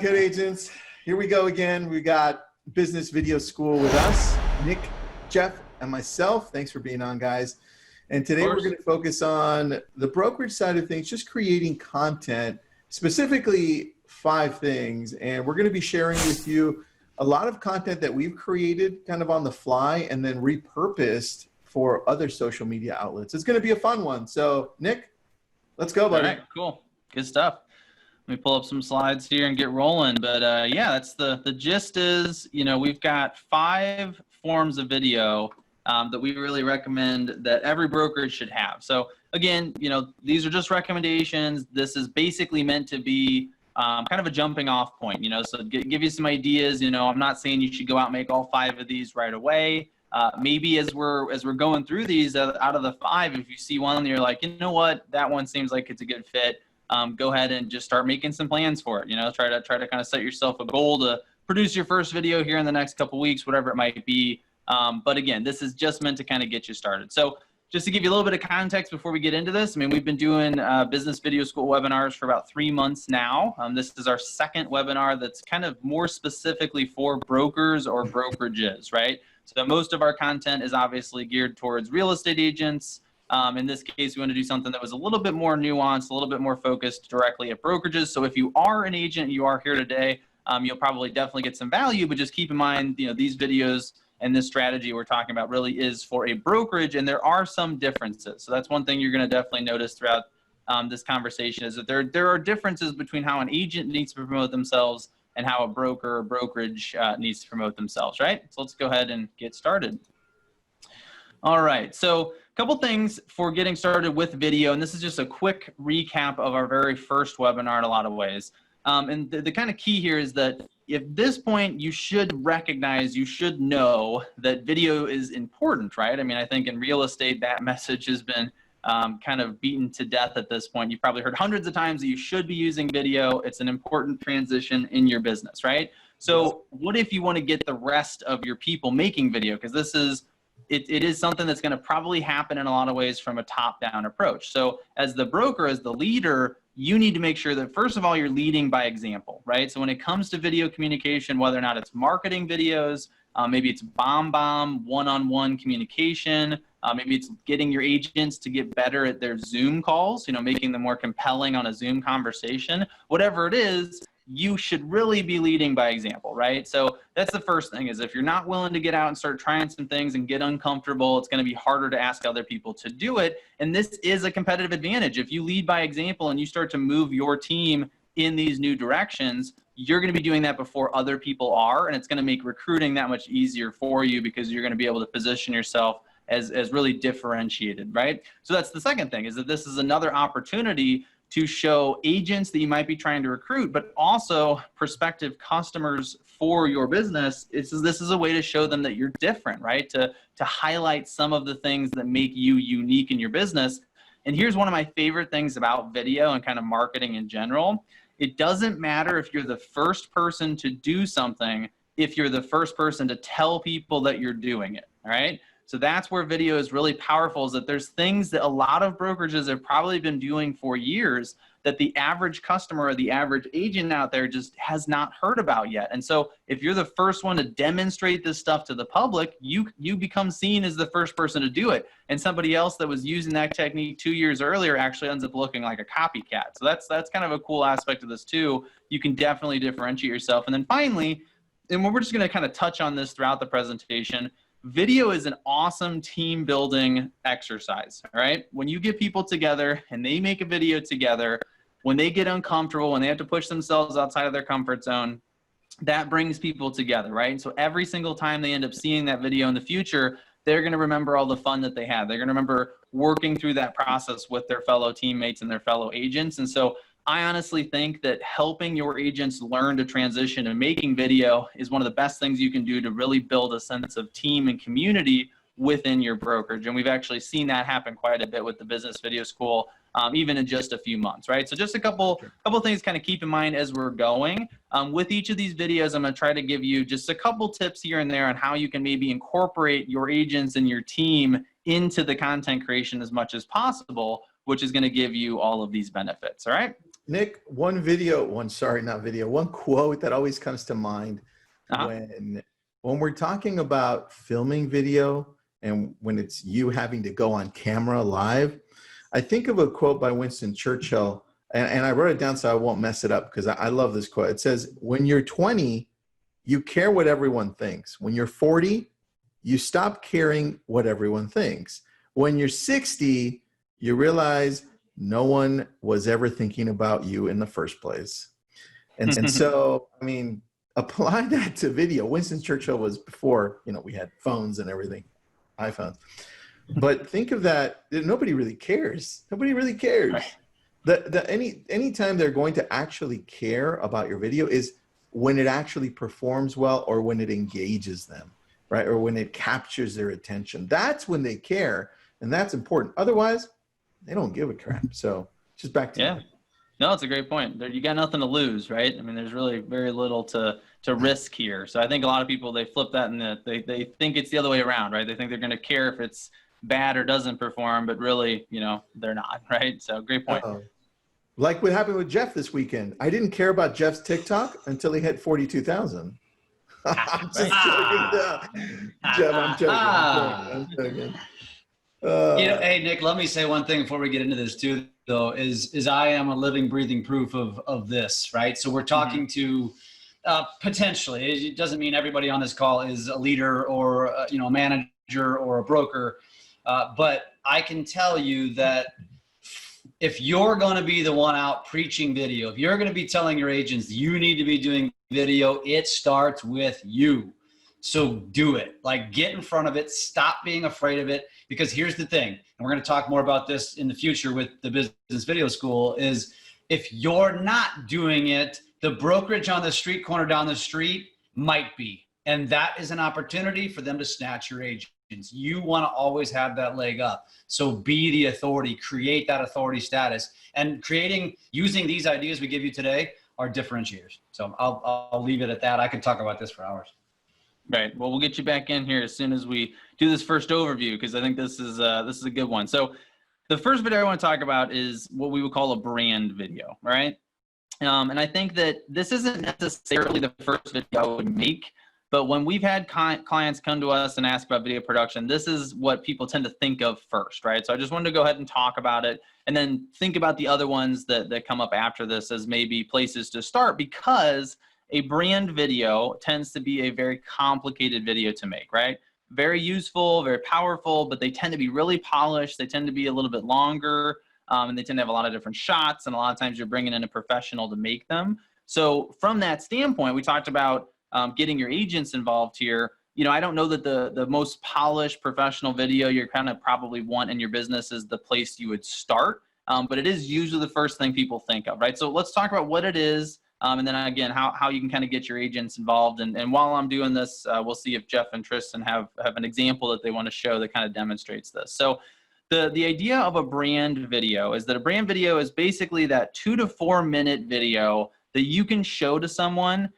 good, agents? Here we go again. We got Business Video School with us, Nick, Jeff, and myself. Thanks for being on, guys. And today we're going to focus on the brokerage side of things, just creating content, specifically 5 things. And we're going to be sharing with you a lot of content that we've created kind of on the fly and then repurposed for other social media outlets. It's going to be a fun one. So, Nick, let's go, buddy. All right, cool. Good stuff. Let me pull up some slides here and get rolling. But yeah, that's the gist is, we've got 5 forms of video that we really recommend that every brokerage should have. So again, these are just recommendations. This is basically meant to be kind of a jumping off point, so give you some ideas. I'm not saying you should go out and make all 5 of these right away. Maybe as we're going through these, out of the 5, if you see one and you're like, you know what, that one seems like it's a good fit, go ahead and just start making some plans for it. Try to kind of set yourself a goal to produce your first video here in the next couple weeks, whatever it might be. But again, this is just meant to kind of get you started. So just to give you a little bit of context before we get into this, we've been doing Business Video School webinars for about 3 months now. This is our 2nd webinar that's kind of more specifically for brokers or brokerages, right? So most of our content is obviously geared towards real estate agents. In this case, we want to do something that was a little bit more nuanced, a little bit more focused directly at brokerages. So if you are an agent, you are here today, you'll probably definitely get some value, but just keep in mind, these videos and this strategy we're talking about really is for a brokerage, and there are some differences. So that's one thing you're going to definitely notice throughout this conversation is that there are differences between how an agent needs to promote themselves and how a broker or brokerage needs to promote themselves, right? So let's go ahead and get started. All right, so a couple things for getting started with video, and this is just a quick recap of our very first webinar in a lot of ways. And the kind of key here is that at this point, you should recognize, you should know that video is important, right? I think in real estate, that message has been kind of beaten to death at this point. You've probably heard hundreds of times that you should be using video. It's an important transition in your business, right? So what if you want to get the rest of your people making video? Because this is, it is something that's going to probably happen in a lot of ways from a top-down approach. So as the broker, as the leader, you need to make sure that, first of all, you're leading by example, right? So when it comes to video communication, whether or not it's marketing videos, maybe it's bomb, one-on-one communication, maybe it's getting your agents to get better at their Zoom calls, making them more compelling on a Zoom conversation, whatever it is, you should really be leading by example, right? So that's the first thing is if you're not willing to get out and start trying some things and get uncomfortable, it's going to be harder to ask other people to do it. And this is a competitive advantage. If you lead by example and you start to move your team in these new directions, you're going to be doing that before other people are. And it's going to make recruiting that much easier for you because you're going to be able to position yourself as really differentiated, right? So that's the second thing is that this is another opportunity to show agents that you might be trying to recruit, but also prospective customers for your business. This is a way to show them that you're different, right? To highlight some of the things that make you unique in your business. And here's one of my favorite things about video and kind of marketing in general. It doesn't matter if you're the first person to do something, if you're the first person to tell people that you're doing it, all right? So that's where video is really powerful, is that there's things that a lot of brokerages have probably been doing for years that the average customer or the average agent out there just has not heard about yet. And so if you're the first one to demonstrate this stuff to the public, you become seen as the first person to do it. And somebody else that was using that technique 2 years earlier actually ends up looking like a copycat. So that's kind of a cool aspect of this too. You can definitely differentiate yourself. And then finally, and we're just going to kind of touch on this throughout the presentation, video is an awesome team building exercise, all right? When you get people together and they make a video together, when they get uncomfortable, when they have to push themselves outside of their comfort zone, that brings people together, right? So every single time they end up seeing that video in the future, they're going to remember all the fun that they had. They're going to remember working through that process with their fellow teammates and their fellow agents. And so I honestly think that helping your agents learn to transition and making video is one of the best things you can do to really build a sense of team and community within your brokerage. And we've actually seen that happen quite a bit with the Business Video School, even in just a few months, right? So just a couple things kind of keep in mind as we're going. With each of these videos, I'm going to try to give you just a couple tips here and there on how you can maybe incorporate your agents and your team into the content creation as much as possible, which is going to give you all of these benefits, all right? Nick, one quote that always comes to mind when we're talking about filming video and when it's you having to go on camera live, I think of a quote by Winston Churchill, and I wrote it down so I won't mess it up because I love this quote. It says, when you're 20, you care what everyone thinks. When you're 40, you stop caring what everyone thinks. When you're 60, you realize no one was ever thinking about you in the first place. And so, I mean, apply that to video. Winston Churchill was before, we had phones and everything, iPhones. But think of that, nobody really cares. Nobody really cares. Right. Anytime they're going to actually care about your video is when it actually performs well or when it engages them, right? Or when it captures their attention. That's when they care, and that's important. Otherwise, they don't give a crap. So just back to you. No, it's a great point. You got nothing to lose, right? I mean, there's really very little to risk here. So I think a lot of people, they flip that and they think it's the other way around, right? They think they're going to care if it's bad or doesn't perform, but really, they're not, right? So great point. Like what happened with Jeff this weekend. I didn't care about Jeff's TikTok until he hit 42,000. I'm just joking. Jeff, I'm joking. Hey Nick, let me say one thing before we get into this too, though, is I am a living, breathing proof of this, right? So we're talking to potentially, it doesn't mean everybody on this call is a leader or a manager or a broker, but I can tell you that if you're going to be the one out preaching video, if you're going to be telling your agents you need to be doing video, it starts with you. So do it. Like, get in front of it. Stop being afraid of it. Because here's the thing, and we're going to talk more about this in the future with the Business Video School, is if you're not doing it, the brokerage on the street corner down the street might be. And that is an opportunity for them to snatch your agents. You want to always have that leg up. So be the authority, create that authority status, and using these ideas we give you today are differentiators. So I'll leave it at that. I could talk about this for hours. Right. Well, we'll get you back in here as soon as we do this first overview, because I think this is a good one. So the first video I want to talk about is what we would call a brand video, right? And I think that this isn't necessarily the first video I would make, but when we've had clients come to us and ask about video production, this is what people tend to think of first, right? So I just wanted to go ahead and talk about it and then think about the other ones that come up after this as maybe places to start, because a brand video tends to be a very complicated video to make, right? Very useful, very powerful, but they tend to be really polished. They tend to be a little bit longer, and they tend to have a lot of different shots, and a lot of times you're bringing in a professional to make them. So from that standpoint, we talked about getting your agents involved here. I don't know that the most polished professional video you're kind of probably want in your business is the place you would start, but it is usually the first thing people think of, right? So let's talk about what it is. And then again, how you can kind of get your agents involved. And while I'm doing this, we'll see if Jeff and Tristan have an example that they want to show that kind of demonstrates this. So the idea of a brand video is that a brand video is basically that 2 to 4 minute video that you can show to someone,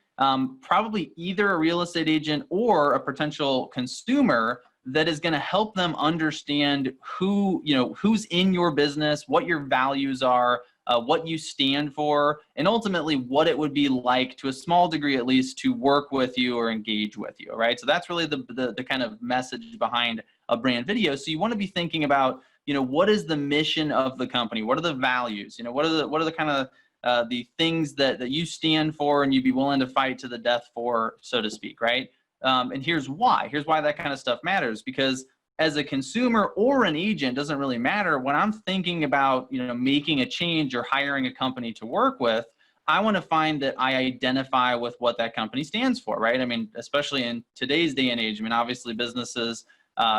probably either a real estate agent or a potential consumer, that is going to help them understand who's in your business, what your values are, what you stand for, and ultimately what it would be like, to a small degree at least, to work with you or engage with you, right? So that's really the kind of message behind a brand video. So you want to be thinking about, what is the mission of the company? What are the values? What are the kind of the things that you stand for and you'd be willing to fight to the death for, so to speak, right? And here's why that kind of stuff matters, because as a consumer or an agent, doesn't really matter. When I'm thinking about, making a change or hiring a company to work with, I want to find that I identify with what that company stands for, right? I mean, especially in today's day and age, obviously businesses,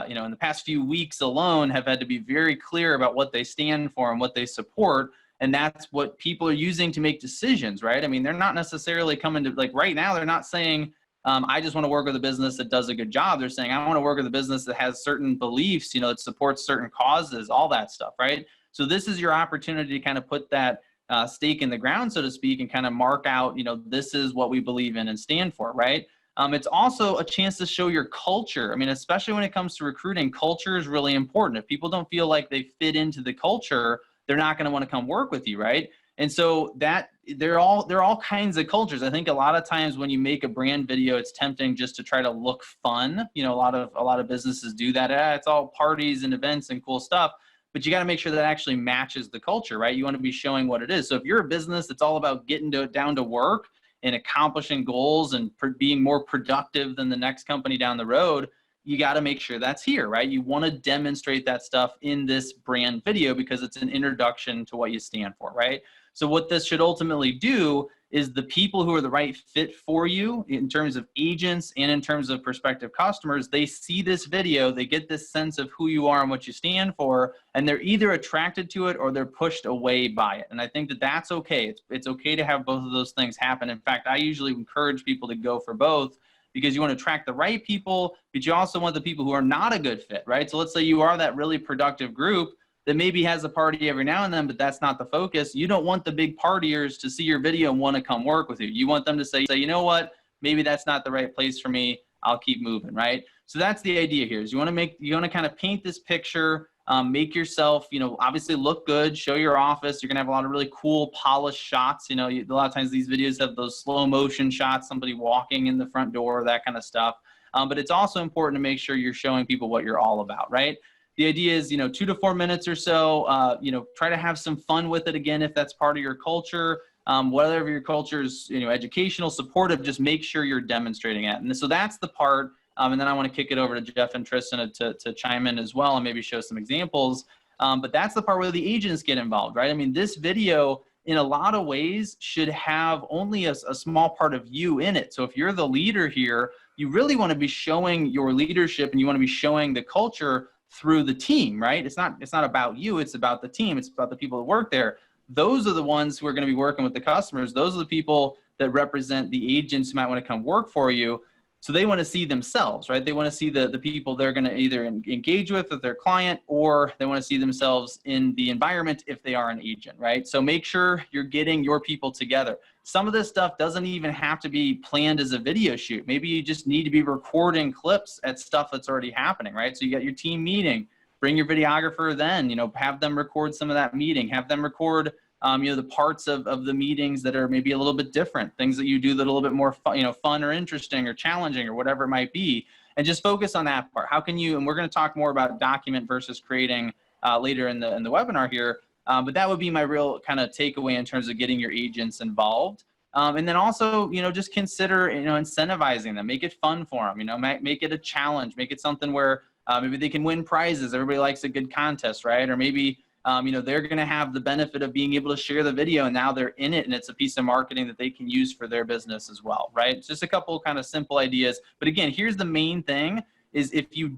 in the past few weeks alone have had to be very clear about what they stand for and what they support. And that's what people are using to make decisions, right? They're not necessarily coming to, like, right now, they're not saying, I just want to work with a business that does a good job. They're saying, I want to work with a business that has certain beliefs, that supports certain causes, all that stuff, right? So this is your opportunity to kind of put that stake in the ground, so to speak, and kind of mark out, this is what we believe in and stand for, right? It's also a chance to show your culture. Especially when it comes to recruiting, culture is really important. If people don't feel like they fit into the culture, they're not going to want to come work with you, right? And so that they're all kinds of cultures. I think a lot of times when you make a brand video, it's tempting just to try to look fun. You know, a lot of businesses do that. It's all parties and events and cool stuff, but you got to make sure that actually matches the culture, right? You want to be showing what it is. So if you're a business that's all about getting down to work and accomplishing goals and being more productive than the next company down the road, you got to make sure that's here, right? You want to demonstrate that stuff in this brand video because it's an introduction to what you stand for, right? So what this should ultimately do is the people who are the right fit for you in terms of agents and in terms of prospective customers, they see this video, they get this sense of who you are and what you stand for, and they're either attracted to it or they're pushed away by it. And I think that that's okay. It's okay to have both of those things happen. In fact, I usually encourage people to go for both, because you want to attract the right people, but you also want the people who are not a good fit, right? So let's say you are that really productive group that maybe has a party every now and then, but that's not the focus. You don't want the big partiers to see your video and want to come work with you. You want them to say, you know what, maybe that's not the right place for me. I'll keep moving, right? So that's the idea here is you want to kind of paint this picture, make yourself, you know, obviously look good, show your office. You're going to have a lot of really cool polished shots. You know, a lot of times these videos have those slow motion shots, somebody walking in the front door, that kind of stuff. But it's also important to make sure you're showing people what you're all about, right? The idea is, you know, 2 to 4 minutes or so, you know, try to have some fun with it again, if that's part of your culture. Whatever your culture is, you know, educational, supportive, just make sure you're demonstrating it. And so that's the part. And then I want to kick it over to Jeff and Tristan to chime in as well and maybe show some examples. But that's the part where the agents get involved, right? I mean, this video in a lot of ways should have only a small part of you in it. So if you're the leader here, you really want to be showing your leadership and you want to be showing the culture through the team, right? It's not about you, it's about the team, it's about the people that work there. Those are the ones who are going to be working with the customers. Those are the people that represent the agents who might want to come work for you. So they want to see themselves, right? They want to see the people they're going to either engage with their client, or they want to see themselves in the environment if they are an agent, right? So make sure you're getting your people together. Some of this stuff doesn't even have to be planned as a video shoot. Maybe you just need to be recording clips at stuff that's already happening, right? So you got your team meeting, bring your videographer then, you know, have them record some of that meeting, have them record you know, the parts of the meetings that are maybe a little bit different, things that you do that are a little bit more fun, you know, fun or interesting or challenging or whatever it might be, and just focus on that part. How can you, and we're going to talk more about document versus creating later in the webinar here, but that would be my real kind of takeaway in terms of getting your agents involved. And then also, you know, just consider, you know, incentivizing them, make it fun for them, you know, make it a challenge, make it something where maybe they can win prizes. Everybody likes a good contest, right? Or maybe you know, they're going to have the benefit of being able to share the video, and now they're in it, and it's a piece of marketing that they can use for their business as well, right? It's just a couple kind of simple ideas. But again, here's the main thing is if you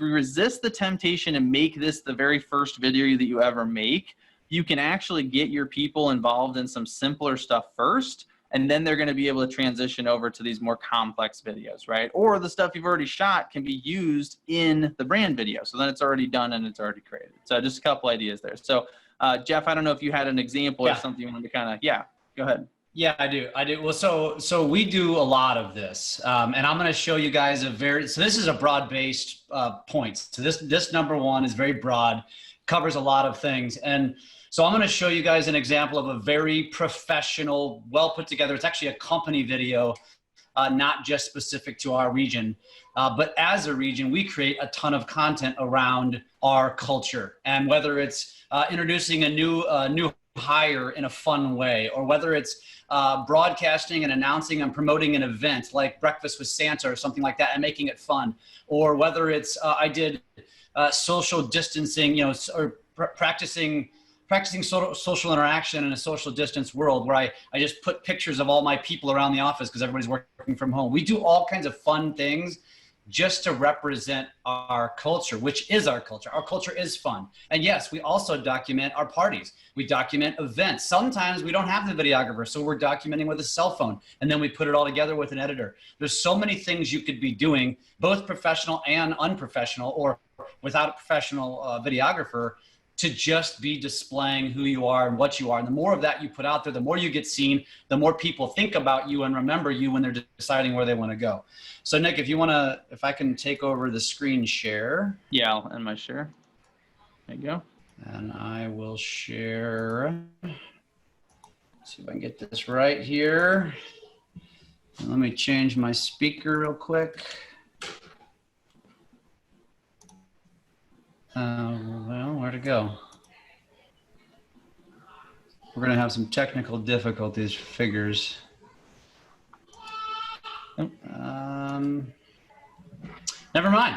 resist the temptation to make this the very first video that you ever make, you can actually get your people involved in some simpler stuff first, and then they're going to be able to transition over to these more complex videos, right? Or the stuff you've already shot can be used in the brand video. So then it's already done and it's already created. So just a couple ideas there. So Jeff, I don't know if you had an example or something you wanted to kind of, go ahead. Yeah, I do. Well, so we do a lot of this, and I'm going to show you guys so this is a broad-based points. So this number one is very broad, covers a lot of things. And so I'm going to show you guys an example of a very professional, well put together. It's actually a company video, not just specific to our region, but as a region, we create a ton of content around our culture. And whether it's introducing a new hire in a fun way, or whether it's broadcasting and announcing and promoting an event like Breakfast with Santa or something like that and making it fun, or whether it's I did social distancing, you know, or practicing social interaction in a social distance world where I just put pictures of all my people around the office because everybody's working from home. We do all kinds of fun things just to represent our culture, which is our culture. Our culture is fun. And yes, we also document our parties. We document events. Sometimes we don't have the videographer, so we're documenting with a cell phone, and then we put it all together with an editor. There's so many things you could be doing, both professional and unprofessional, or without a professional videographer, to just be displaying who you are and what you are. And the more of that you put out there, the more you get seen, the more people think about you and remember you when they're deciding where they want to go. So Nick, if I can take over the screen share. Yeah, I'll end my share. There you go. And I will share See if I can get this right here. Let me change my speaker real quick. Well, where'd it go? We're going to have some technical difficulties, figures. Never mind,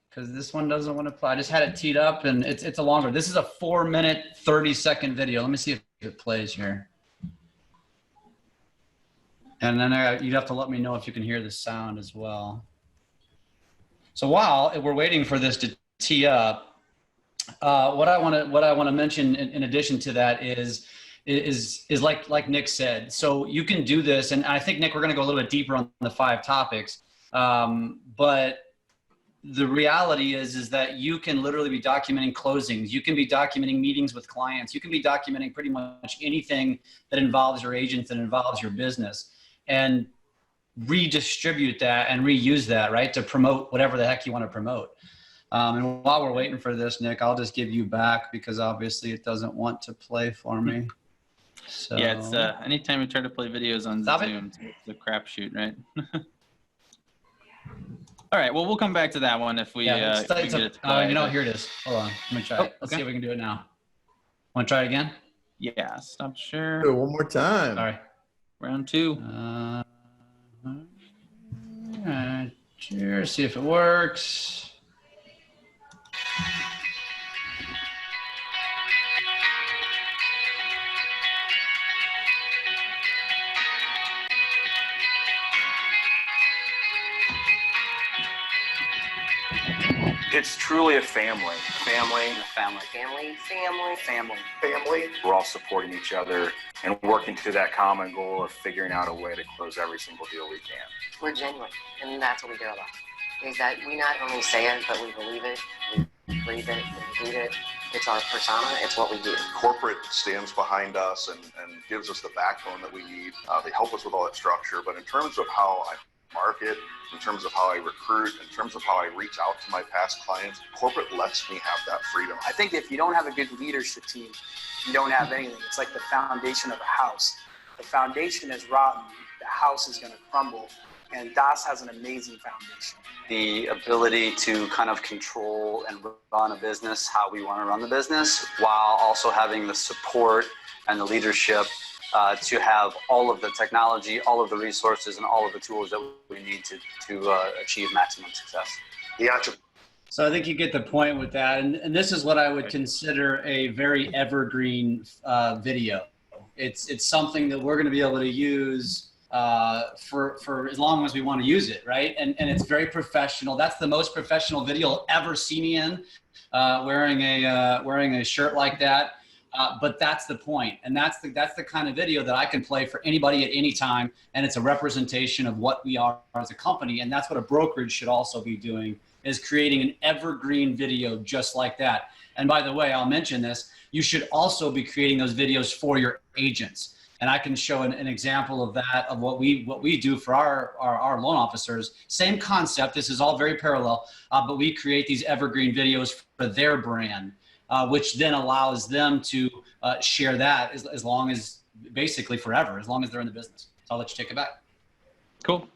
because this one doesn't want to play. I just had it teed up, and it's a longer. This is a 4-minute, 30-second video. Let me see if it plays here. And then you'd have to let me know if you can hear the sound as well. So while we're waiting for this to tee up, what I want to mention in addition to that is like Nick said. So you can do this, and I think, Nick, we're going to go a little bit deeper on the 5 topics. But the reality is that you can literally be documenting closings. You can be documenting meetings with clients. You can be documenting pretty much anything that involves your agents, that involves your business, and redistribute that and reuse that, right, to promote whatever the heck you want to promote. And while we're waiting for this, Nick, I'll just give you back because obviously it doesn't want to play for me. So yeah, it's anytime we try to play videos on Zoom, it's a crapshoot, right? All right, well, we'll come back to that one if we, if we get it to play. You know, here it is. Hold on, let me try it. Let's see if we can do it now. Want to try it again? Yeah, stop share. Do it one more time. Sorry. Round 2. Share, see if it works. It's truly a family. Family. We're all supporting each other and working to that common goal of figuring out a way to close every single deal we can. We're genuine, and that's what we care about. Is that we not only say it, but we believe it, we breathe it, we lead it. It's our persona, it's what we do. Corporate stands behind us and gives us the backbone that we need. They help us with all that structure, but in terms of how I market, in terms of how I recruit, in terms of how I reach out to my past clients, corporate lets me have that freedom. I think if you don't have a good leadership team, you don't have anything. It's like the foundation of a house. The foundation is rotten, the house is going to crumble, and DAS has an amazing foundation. The ability to kind of control and run a business how we want to run the business, while also having the support and the leadership to have all of the technology, all of the resources, and all of the tools that we need to achieve maximum success. So I think you get the point with that. And this is what I would consider a very evergreen video. It's something that we're going to be able to use for as long as we want to use it, right? And it's very professional. That's the most professional video you'll ever see me in, wearing a shirt like that. But that's the point, and that's the kind of video that I can play for anybody at any time, and it's a representation of what we are as a company, and that's what a brokerage should also be doing, is creating an evergreen video just like that. And by the way, I'll mention this, you should also be creating those videos for your agents. And I can show an example of that, of what we do for our loan officers. Same concept, this is all very parallel, but we create these evergreen videos for their brand. Which then allows them to share that as long as, basically forever, as long as they're in the business. So I'll let you take it back. Cool.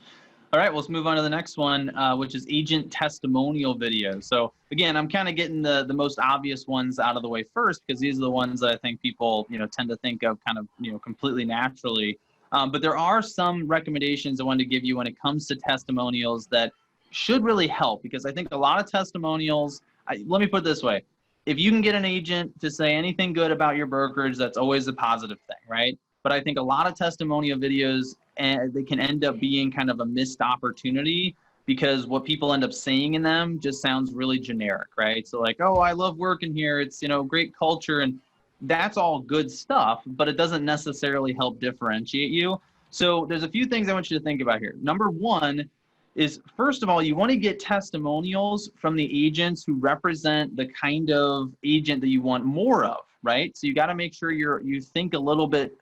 All right, well, let's move on to the next one, which is agent testimonial videos. So again, I'm kind of getting the most obvious ones out of the way first, because these are the ones that I think people tend to think of kind of completely naturally. But there are some recommendations I wanted to give you when it comes to testimonials that should really help, because I think a lot of testimonials, let me put it this way. If you can get an agent to say anything good about your brokerage, that's always a positive thing, right? But I think a lot of testimonial videos, they can end up being kind of a missed opportunity, because what people end up saying in them just sounds really generic, right? So like, oh, I love working here. It's, great culture. And that's all good stuff, but it doesn't necessarily help differentiate you. So there's a few things I want you to think about here. Number one is, first of all, you want to get testimonials from the agents who represent the kind of agent that you want more of, right? So you got to make sure you think a little bit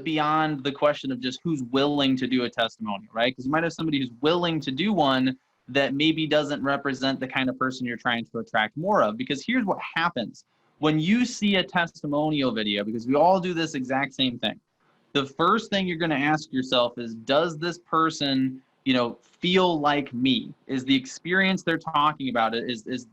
beyond the question of just who's willing to do a testimonial, right? Because you might have somebody who's willing to do one that maybe doesn't represent the kind of person you're trying to attract more of. Because here's what happens when you see a testimonial video, because we all do this exact same thing. the first thing you're going to ask yourself is, does this person, feel like me? Is the experience they're talking about it,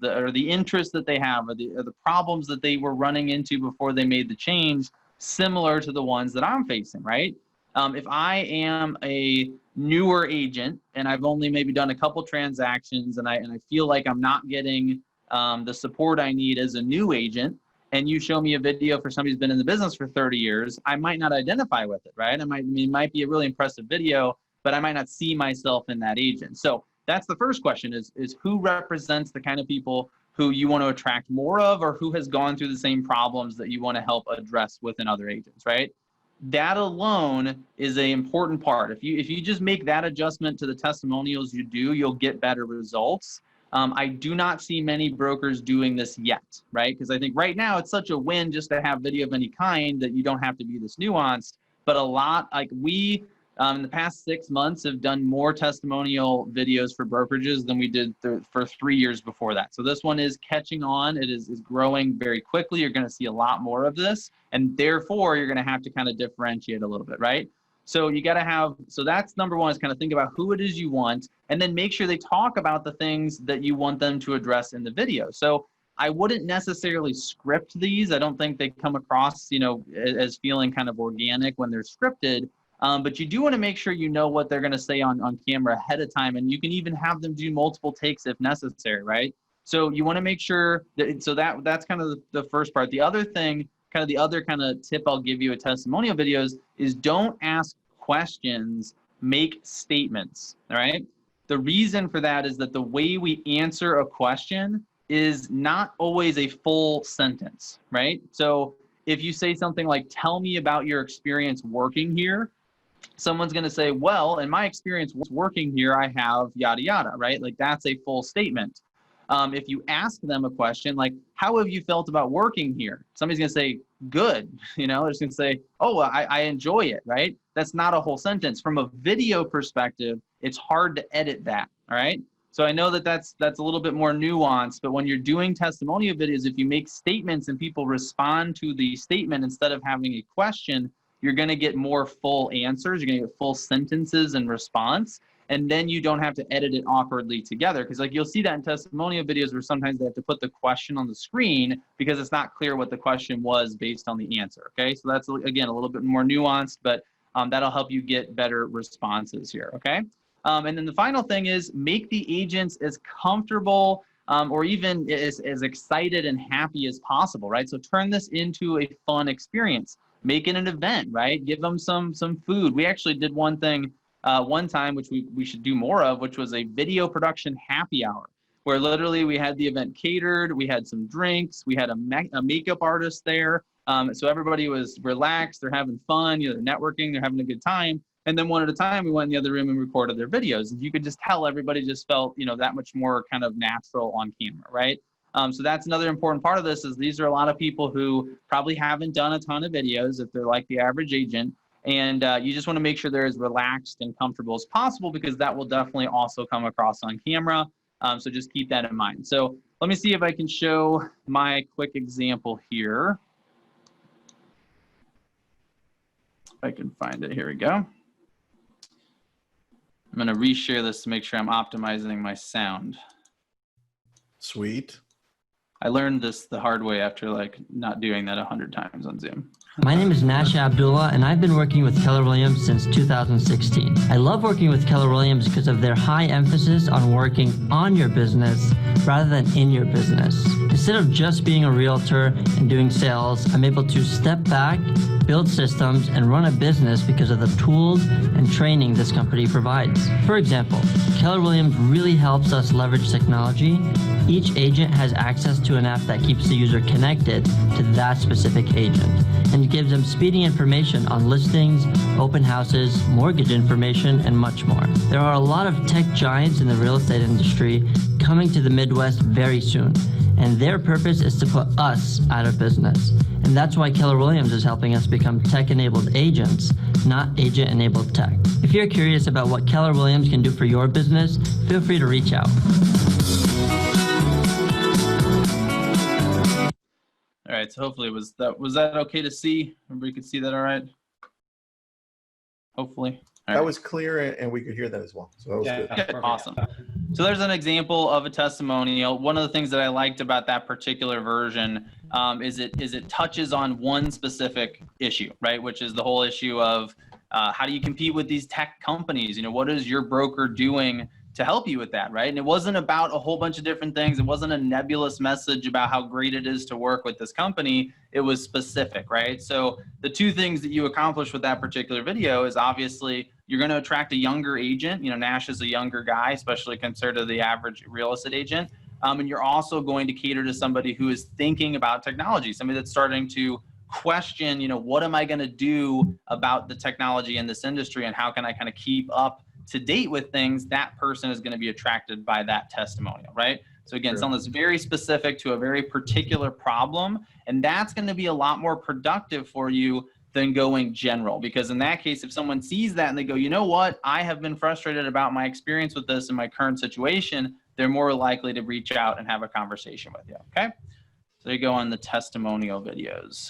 or the interest that they have, or the problems that they were running into before they made the change similar to the ones that I'm facing, right? If I am a newer agent and I've only maybe done a couple transactions and I feel like I'm not getting the support I need as a new agent, and you show me a video for somebody who's been in the business for 30 years, I might not identify with it, right? It might be a really impressive video, but I might not see myself in that agent. So that's the first question is who represents the kind of people who you want to attract more of, or who has gone through the same problems that you want to help address within other agents, right? That alone is an important part. If you just make that adjustment to the testimonials you do, you'll get better results. I do not see many brokers doing this yet, right? Because I think right now it's such a win just to have video of any kind that you don't have to be this nuanced. But a lot, like we, in the past 6 months, have done more testimonial videos for brokerages than we did for 3 years before that. So this one is catching on. It is growing very quickly. You're going to see a lot more of this. And therefore, you're going to have to kind of differentiate a little bit, right? So you got to have, so that's number one, is kind of think about who it is you want, and then make sure they talk about the things that you want them to address in the video. So I wouldn't necessarily script these. I don't think they come across, as feeling kind of organic when they're scripted. But you do want to make sure you know what they're going to say on camera ahead of time, and you can even have them do multiple takes if necessary, right? So you want to make sure that, so that's kind of the first part. The other thing, the other kind of tip I'll give you with testimonial videos is don't ask questions, make statements, all right? The reason for that is that the way we answer a question is not always a full sentence, right? So if you say something like, tell me about your experience working here, someone's going to say, well, in my experience working here, I have yada, yada, right? Like that's a full statement. If you ask them a question like, how have you felt about working here? Somebody's going to say, good. They're just going to say, oh, I enjoy it, right? That's not a whole sentence. From a video perspective, it's hard to edit that, all right? So I know that that's a little bit more nuanced, but when you're doing testimonial videos, if you make statements and people respond to the statement instead of having a question, you're going to get more full answers. You're going to get full sentences in response. And then you don't have to edit it awkwardly together. Because like you'll see that in testimonial videos where sometimes they have to put the question on the screen because it's not clear what the question was based on the answer. Okay, so that's, again, a little bit more nuanced, but that'll help you get better responses here. Okay, and then the final thing is make the agents as comfortable or even as excited and happy as possible, right? So turn this into a fun experience. Make it an event, right? Give them some food. We actually did one thing one time, which we should do more of, which was a video production happy hour, where literally we had the event catered, we had some drinks, we had a makeup artist there. So everybody was relaxed, they're having fun, they're networking, they're having a good time. And then one at a time, we went in the other room and recorded their videos. And you could just tell everybody just felt, that much more kind of natural on camera, right? So that's another important part of this is these are a lot of people who probably haven't done a ton of videos if they're like the average agent. And you just want to make sure they're as relaxed and comfortable as possible because that will definitely also come across on camera. So just keep that in mind. So let me see if I can show my quick example here. If I can find it, here we go. I'm going to reshare this to make sure I'm optimizing my sound. Sweet. I learned this the hard way after not doing that 100 times on Zoom. My name is Nasha Abdullah, and I've been working with Keller Williams since 2016. I love working with Keller Williams because of their high emphasis on working on your business rather than in your business. Instead of just being a realtor and doing sales, I'm able to step back, build systems, and run a business because of the tools and training this company provides. For example, Keller Williams really helps us leverage technology. Each agent has access to an app that keeps the user connected to that specific agent, and it gives them speedy information on listings, open houses, mortgage information, and much more. There are a lot of tech giants in the real estate industry coming to the Midwest very soon, and their purpose is to put us out of business. And that's why Keller Williams is helping us become tech-enabled agents, not agent-enabled tech. If you're curious about what Keller Williams can do for your business, feel free to reach out. All right, so hopefully was that okay to see? Everybody could see that all right? hopefully. That was clear, and we could hear that as well. So that was good. Good. Awesome. So there's an example of a testimonial. One of the things that I liked about that particular version is it touches on one specific issue, right? Which is the whole issue of how do you compete with these tech companies? You know, what is your broker doing to help you with that, right? And it wasn't about a whole bunch of different things. It wasn't a nebulous message about how great it is to work with this company. It was specific, right? So the two things that you accomplish with that particular video is obviously you're going to attract a younger agent. You know, Nash is a younger guy, especially compared to the average real estate agent. And you're also going to cater to somebody who is thinking about technology, somebody that's starting to question, you know, what am I going to do about the technology in this industry and how can I kind of keep up to date with things? That person is going to be attracted by that testimonial, right? So again, something that's very specific to a very particular problem, and that's going to be a lot more productive for you than going general. Because in that case, if someone sees that and they go, you know what, I have been frustrated about my experience with this in my current situation, they're more likely to reach out and have a conversation with you, okay? So you go on the testimonial videos.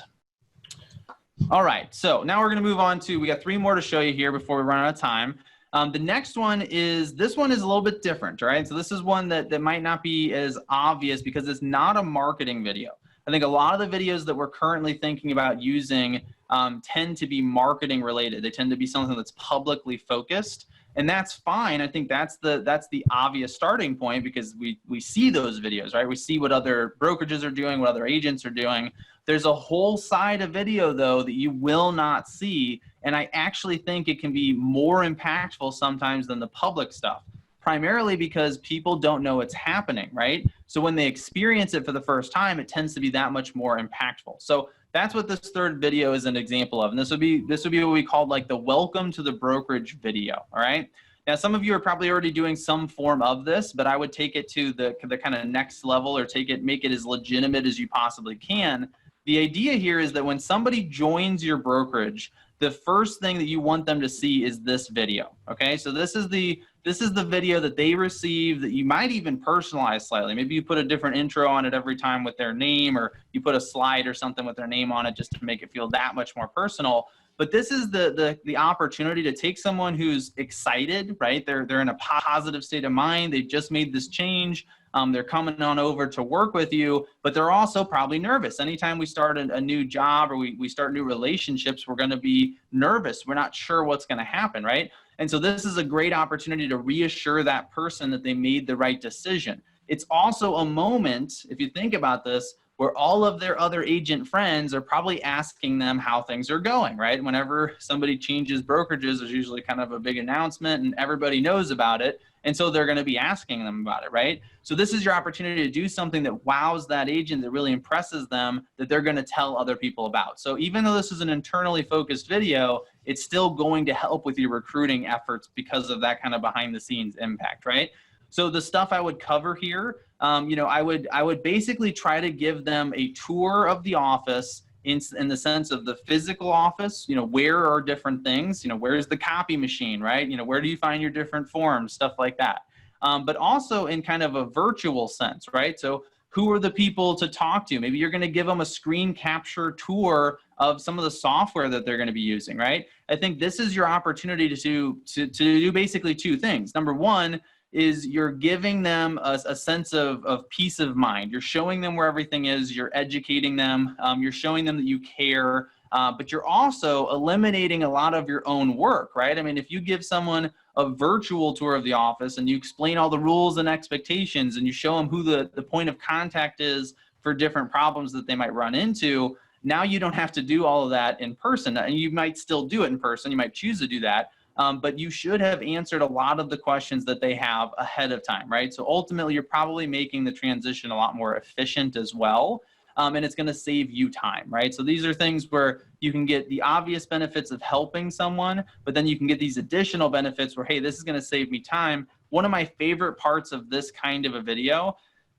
All right, so now we're going to move on to, we got 3 more to show you here before we run out of time. The next one is, this one is a little bit different, right? So this is one that might not be as obvious because it's not a marketing video. I think a lot of the videos that we're currently thinking about using tend to be marketing related. They tend to be something that's publicly focused, and that's fine. I think that's the obvious starting point because we see those videos, right? We see what other brokerages are doing, what other agents are doing. There's a whole side of video though that you will not see, and I actually think it can be more impactful sometimes than the public stuff, primarily because people don't know it's happening, right? So when they experience it for the first time, it tends to be that much more impactful. So that's what this third video is an example of, and this would be what we call like the welcome to the brokerage video. All right. Now, some of you are probably already doing some form of this, but I would take it to the kind of next level, or make it as legitimate as you possibly can. The idea here is that when somebody joins your brokerage, the first thing that you want them to see is this video. Okay, so this is the video that they receive that you might even personalize slightly. Maybe you put a different intro on it every time with their name, or you put a slide or something with their name on it just to make it feel that much more personal. But this is the opportunity to take someone who's excited, right? They're in a positive state of mind. They've just made this change. They're coming on over to work with you, but they're also probably nervous. Anytime we start a new job or we start new relationships, we're going to be nervous. We're not sure what's going to happen, right? And so this is a great opportunity to reassure that person that they made the right decision. It's also a moment, if you think about this, where all of their other agent friends are probably asking them how things are going, right? Whenever somebody changes brokerages, there's usually kind of a big announcement and everybody knows about it. And so they're going to be asking them about it, right? So this is your opportunity to do something that wows that agent, that really impresses them, that they're going to tell other people about. So even though this is an internally focused video, it's still going to help with your recruiting efforts because of that kind of behind the scenes impact, right? So the stuff I would cover here, you know, I would basically try to give them a tour of the office in the sense of the physical office. You know, where are different things? You know, where's the copy machine, right? You know, where do you find your different forms, stuff like that. But also in kind of a virtual sense, right? So who are the people to talk to? Maybe you're going to give them a screen capture tour of some of the software that they're going to be using, right? I think this is your opportunity to do basically 2 things. Number one is you're giving them a sense of peace of mind. You're showing them where everything is. You're educating them. You're showing them that you care. But you're also eliminating a lot of your own work, right? I mean, if you give someone a virtual tour of the office and you explain all the rules and expectations and you show them who the point of contact is for different problems that they might run into, now you don't have to do all of that in person. And you might still do it in person. You might choose to do that. But you should have answered a lot of the questions that they have ahead of time, right? So ultimately, you're probably making the transition a lot more efficient as well. And it's going to save you time, right? So these are things where you can get the obvious benefits of helping someone, but then you can get these additional benefits where, hey, this is going to save me time. One of my favorite parts of this kind of a video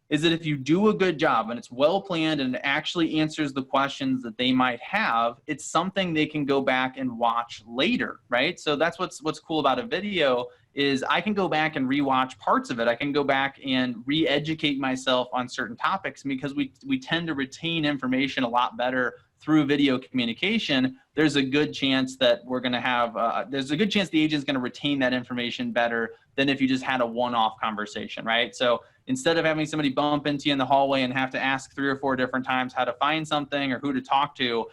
is that if you do a good job and it's well planned and it actually answers the questions that they might have, it's something they can go back and watch later, right? So that's what's cool about a video is I can go back and rewatch parts of it. I can go back and re-educate myself on certain topics, because we tend to retain information a lot better through video communication. There's a good chance that we're going to have, there's a good chance the agent's going to retain that information better than if you just had a one-off conversation, right? So instead of having somebody bump into you in the hallway and have to ask 3 or 4 different times how to find something or who to talk to,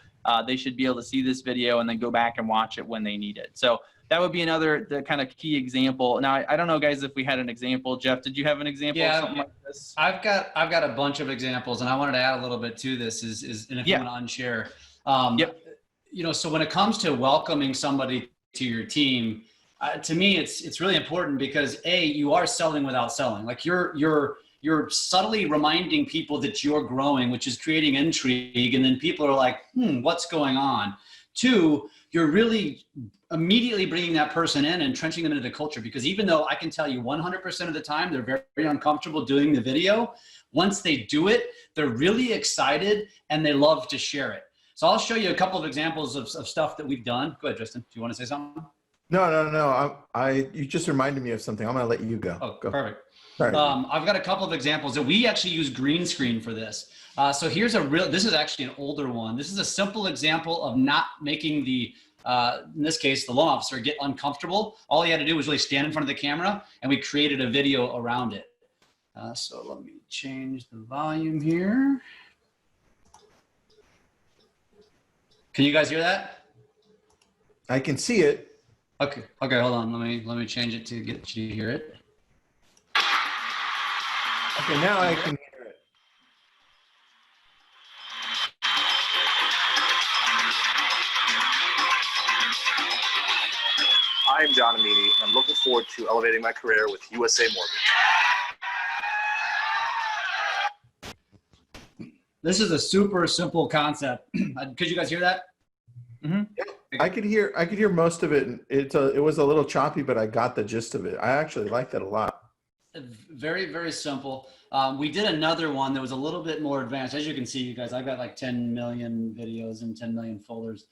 they should be able to see this video and then go back and watch it when they need it. So that would be the kind of key example. Now, I don't know, guys, if we had an example. Jeff, did you have an example of something like this? I've got a bunch of examples, and I wanted to add a little bit to this. And if you want to unshare, you know, so when it comes to welcoming somebody to your team, to me, it's really important because you are selling without selling. Like you're subtly reminding people that you're growing, which is creating intrigue, and then people are like, what's going on? 2, you're really immediately bringing that person in and entrenching them into the culture, because even though I can tell you 100% of the time they're very, very uncomfortable doing the video, once they do it, they're really excited and they love to share it. So I'll show you a couple of examples of stuff that we've done. Go ahead, Tristan. Do you want to say something? No. You just reminded me of something. I'm going to let you go. Oh, go. Perfect. Right. I've got a couple of examples that we actually use green screen for this. So here's this is actually an older one. This is a simple example of not making in this case, the loan officer get uncomfortable. All he had to do was really stand in front of the camera, and we created a video around it. So let me change the volume here. Can you guys hear that? I can see it. Okay, hold on. Let me change it to get you to hear it. Okay, now I can hear it. I'm John Amini, and I'm looking forward to elevating my career with USA Mortgage. This is a super simple concept. Could you guys hear that? Mm-hmm. Yeah, I could hear most of it. It was a little choppy, but I got the gist of it. I actually like that a lot. Very, very simple. We did another one that was a little bit more advanced. As you can see, you guys, I've got like 10 million videos and 10 million folders.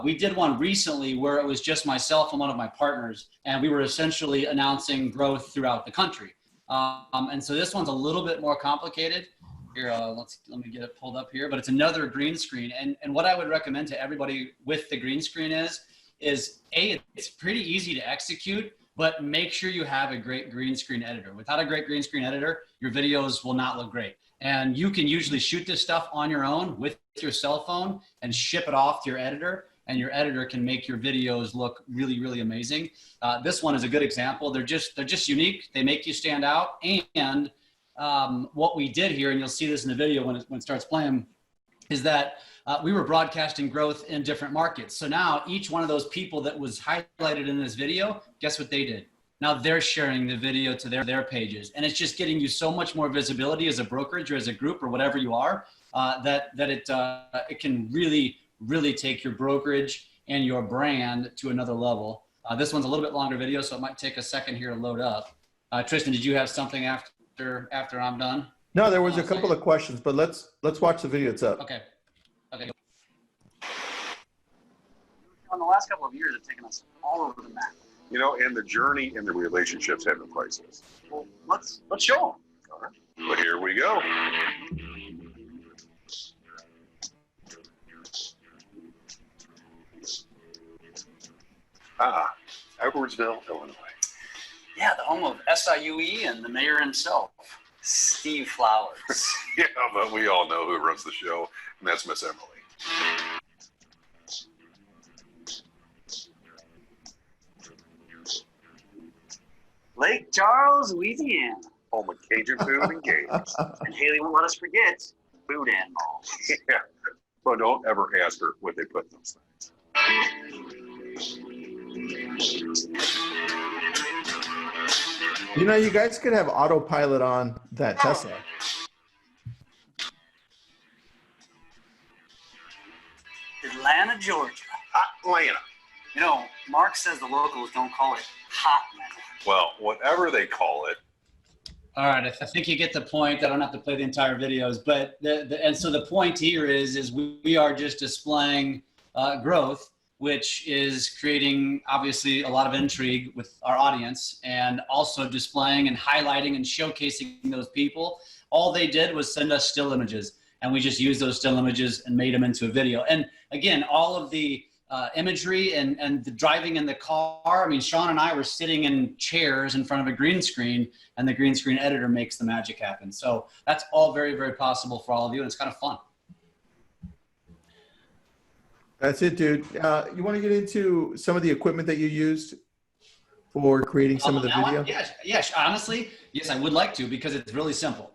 We did one recently where it was just myself and one of my partners, and we were essentially announcing growth throughout the country. And so this one's a little bit more complicated. Here, let me get it pulled up here, but it's another green screen. And what I would recommend to everybody with the green screen is it's pretty easy to execute, but make sure you have a great green screen editor. Without a great green screen editor, your videos will not look great. And you can usually shoot this stuff on your own with your cell phone and ship it off to your editor, and your editor can make your videos look really, really amazing. This one is a good example. They're just unique. They make you stand out. And what we did here, and you'll see this in the video when it starts playing, is that we were broadcasting growth in different markets. So now each one of those people that was highlighted in this video, guess what they did? Now they're sharing the video to their pages. And it's just getting you so much more visibility as a brokerage or as a group or whatever you are, that it can really, really take your brokerage and your brand to another level. This one's a little bit longer video, so it might take a second here to load up. Tristan, did you have something after I'm done? No, there was a couple of questions, but let's watch the video. It's up. Okay. In the last couple of years, have taken us all over the map. You know, and the journey and the relationships have no prices. Well, let's show them. All right. Well, here we go. Edwardsville, Illinois. Yeah, the home of SIUE and the mayor himself, Steve Flowers. Yeah, but we all know who runs the show, and that's Miss Emily. Lake Charles, Louisiana. Home of Cajun food and games. And Haley won't let us forget food and balls. Yeah, but don't ever ask her what they put in those things. You know, you guys could have autopilot on that Tesla. Atlanta, Georgia. Atlanta. You know, Mark says the locals don't call it hot Atlanta. Well, whatever they call it. All right, I think you get the point. I don't have to play the entire videos, but and so the point here is we are just displaying growth which is creating obviously a lot of intrigue with our audience and also displaying and highlighting and showcasing those people. All they did was send us still images, and we just used those still images and made them into a video. And again, all of the imagery and the driving in the car. I mean, Sean and I were sitting in chairs in front of a green screen, and the green screen editor makes the magic happen. So that's all very, very possible for all of you, and it's kind of fun. That's it, dude. You want to get into some of the equipment that you used for creating some of the video? Yes, honestly, yes, I would like to, because it's really simple.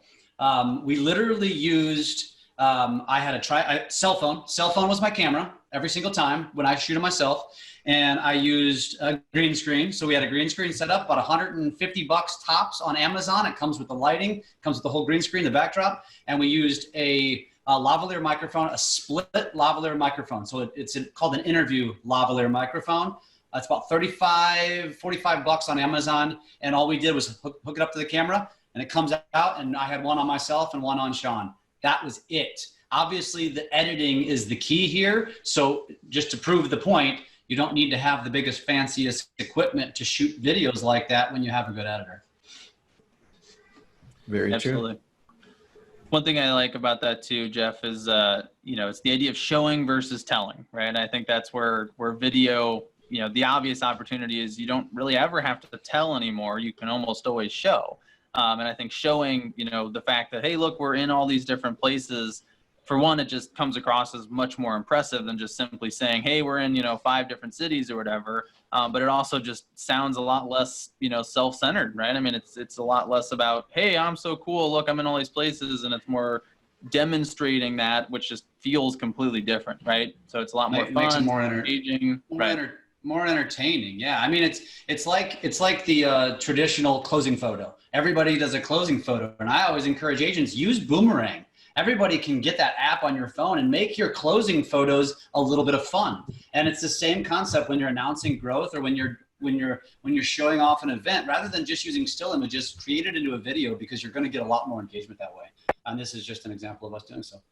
We literally used, I had a cell phone. Cell phone was my camera every single time when I shoot it myself. And I used a green screen. So we had a green screen set up, about $150 tops on Amazon. It comes with the lighting, comes with the whole green screen, the backdrop. And we used a lavalier microphone, a split lavalier microphone. So it's called an interview lavalier microphone. It's about $45 on Amazon. And all we did was hook it up to the camera, and it comes out, and I had one on myself and one on Sean. That was it. Obviously, the editing is the key here. So just to prove the point, you don't need to have the biggest, fanciest equipment to shoot videos like that when you have a good editor. Very Absolutely. true. One thing I like about that too, Jeff, is it's the idea of showing versus telling, right? And I think that's where video, the obvious opportunity is you don't really ever have to tell anymore. You can almost always show. And I think showing, the fact that, hey, look, we're in all these different places. For one, it just comes across as much more impressive than just simply saying, hey, we're in, 5 different cities or whatever. But it also just sounds a lot less, self-centered, right? I mean, it's a lot less about, hey, I'm so cool. Look, I'm in all these places. And it's more demonstrating that, which just feels completely different, right? So it's a lot more fun, makes it more engaging, more entertaining. Yeah. I mean, it's like the traditional closing photo. Everybody does a closing photo. And I always encourage agents, use Boomerang. Everybody can get that app on your phone and make your closing photos a little bit of fun. And it's the same concept when you're announcing growth or when you're showing off an event. Rather than just using still images, create it into a video, because you're going to get a lot more engagement that way. And this is just an example of us doing so.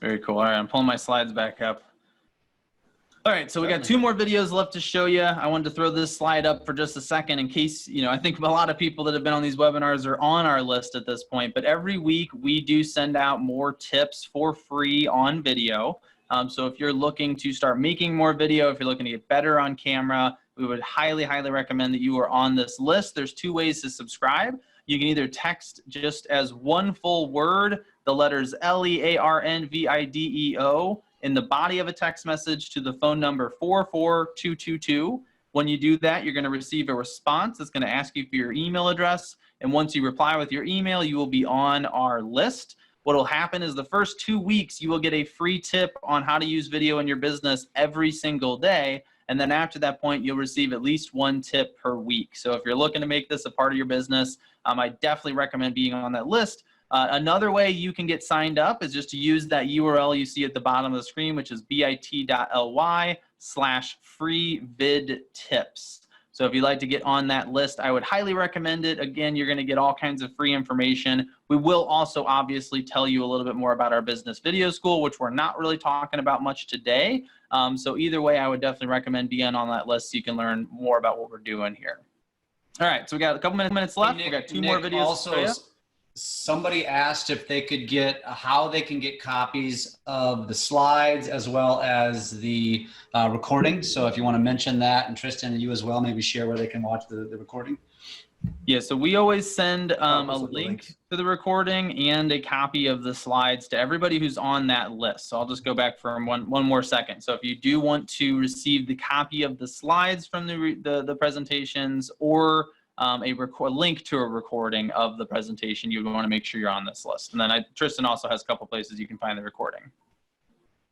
Very cool. All right, I'm pulling my slides back up. All right, so we got 2 more videos left to show you. I wanted to throw this slide up for just a second in case, I think a lot of people that have been on these webinars are on our list at this point, but every week we do send out more tips for free on video. So if you're looking to start making more video, if you're looking to get better on camera, we would highly, highly recommend that you are on this list. There's 2 ways to subscribe. You can either text just as one full word, the letters LEARNVIDEO, in the body of a text message to the phone number 44222. When you do that, you're going to receive a response that's going to ask you for your email address. And once you reply with your email, you will be on our list. What will happen is the first 2 weeks, you will get a free tip on how to use video in your business every single day. And then after that point, you'll receive at least 1 tip per week. So if you're looking to make this a part of your business, I definitely recommend being on that list. Another way you can get signed up is just to use that URL you see at the bottom of the screen, which is bit.ly/freevidtips. So if you'd like to get on that list, I would highly recommend it. Again, you're going to get all kinds of free information. We will also obviously tell you a little bit more about our business video school, which we're not really talking about much today. So either way, I would definitely recommend being on that list so you can learn more about what we're doing here. All right, so we got a couple minutes left. Hey, Nick, we got 2 more videos. Also, somebody asked if they could how they can get copies of the slides as well as the recording. So if you want to mention that, and Tristan and you as well, maybe share where they can watch the recording. Yeah, so we always send a link to the recording and a copy of the slides to everybody who's on that list. So I'll just go back for one more second. So if you do want to receive the copy of the slides from the presentations, or a link to a recording of the presentation, you would want to make sure you're on this list. And then Tristan also has a couple places you can find the recording.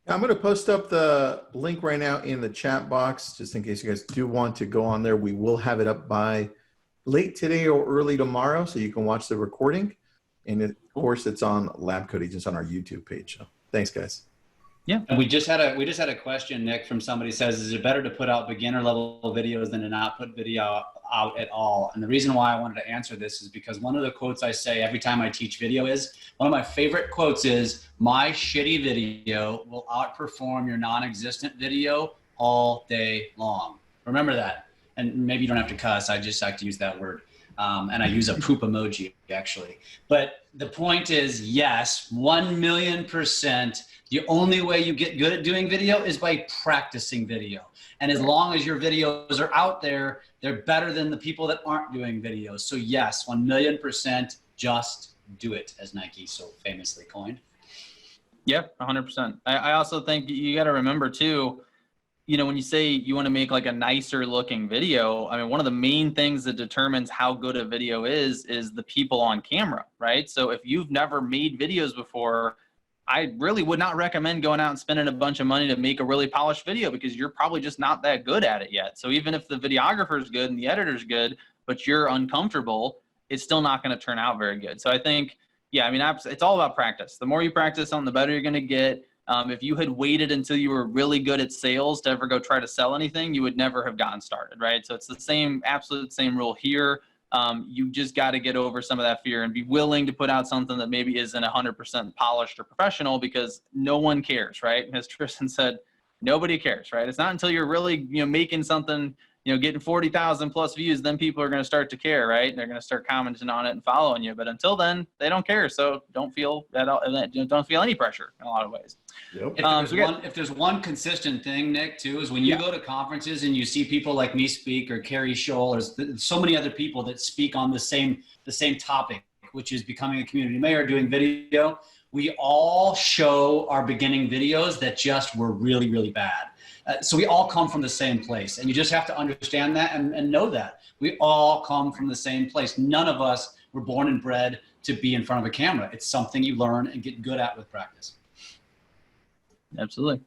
I'm going to post up the link right now in the chat box, just in case you guys do want to go on there. We will have it up by late today or early tomorrow, so you can watch the recording. And of course, it's on Lab Code Agents on our YouTube page. So thanks, guys. Yeah. And we just had a question, Nick, from somebody says, is it better to put out beginner level videos than to not put video out at all. And the reason why I wanted to answer this is because one of the quotes I say every time I teach video is, one of my favorite quotes is, my shitty video will outperform your non-existent video all day long. Remember that. And maybe you don't have to cuss. I just like to use that word. And I use a poop emoji actually. But the point is, yes, 1,000,000%. The only way you get good at doing video is by practicing video. And as long as your videos are out there, they're better than the people that aren't doing videos. So yes, 1,000,000%, just do it, as Nike so famously coined. Yep, 100%. I also think you got to remember too, you know, when you say you want to make like a nicer looking video, I mean, one of the main things that determines how good a video is the people on camera, right? So if you've never made videos before, I really would not recommend going out and spending a bunch of money to make a really polished video, because you're probably just not that good at it yet. So even if the videographer is good and the editor's good, but you're uncomfortable, it's still not going to turn out very good. So I think, yeah, I mean, it's all about practice. The more you practice on, the better you're going to get. If you had waited until you were really good at sales to ever go try to sell anything, you would never have gotten started, right? So it's the same, absolute same rule here. You just got to get over some of that fear and be willing to put out something that maybe isn't 100% polished or professional, because no one cares, right? As Tristan said, nobody cares, right? It's not until you're really, you know, making something, you know, getting 40,000 plus views, then people are going to start to care, right? They're going to start commenting on it and following you. But until then, they don't care. So don't feel any pressure in a lot of ways. Yep. If there's one consistent thing, Nick, too, is when you go to conferences and you see people like me speak, or Carrie Scholl, or so many other people that speak on the same topic, which is becoming a community mayor, doing video. We all show our beginning videos that just were really, really bad. So we all come from the same place, and you just have to understand that and know that. We all come from the same place. None of us were born and bred to be in front of a camera. It's something you learn and get good at with practice. Absolutely.